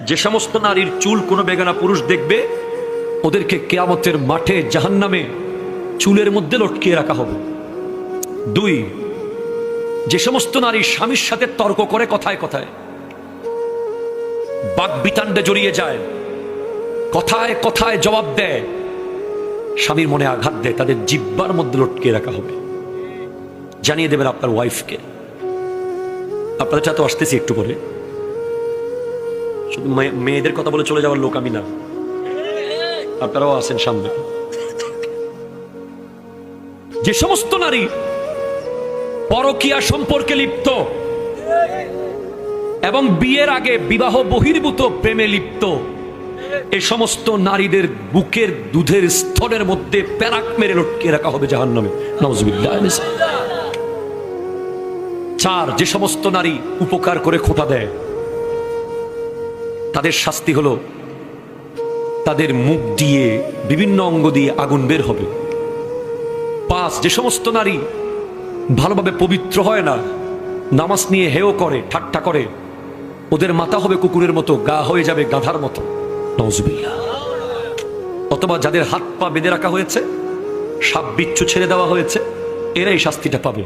যে সমস্ত নারীর চুল কোনো বেগানা পুরুষ দেখবে ওদেরকে কিয়ামতের মাঠে জাহান্নামে চুলের মধ্যে লটকিয়ে রাখা হবে। 2, যে সমস্ত নারী স্বামীর সাথে তর্ক করে কথায় কথায়, বাকবিতান্ডে জড়িয়ে যায়, কথায় কথায় জবাব দেয়, স্বামীর মনে আঘাত দেয়, তাদের জিহ্বার মধ্যে লটকিয়ে রাখা হবে। জানিয়ে দেবেন আপনার ওয়াইফকে। আপনাদের সাথে আসতেছি একটু পরে। শুধু মেয়েদের কথা বলে চলে যাওয়ার লোক আমি না, আপনারাও আছেন সামনে। যে সমস্ত নারী পরকীয়া সম্পর্কে লিপ্ত এবং বিয়ের আগে বিবাহ বহির্ভূত প্রেমে লিপ্ত, এই সমস্ত নারীদের বুকের দুধের স্তরের মধ্যে প্যারাক মেরে লটকিয়ে রাখা হবে জাহান্নামে। নাউজুবিল্লাহ। 4, যে সমস্ত নারী উপকার করে খোঁটা দেয় তাদের শাস্তি হলো তাদের মুখ দিয়ে বিভিন্ন অঙ্গ দিয়ে আগুন বের হবে। 5, যে সমস্ত নারী ভালোভাবে পবিত্র হয় না, নামাজ নিয়ে হেয় করে, ঠাট্টা করে, ওদের মাথা হবে কুকুরের মতো, গা হয়ে যাবে গাধার মতো। নাউজুবিল্লাহ। অথবা যাদের হাত পা বেঁধে রাখা হয়েছে, সাপ বিচ্ছু ছেড়ে দেওয়া হয়েছে, এরাই শাস্তিটা পাবে।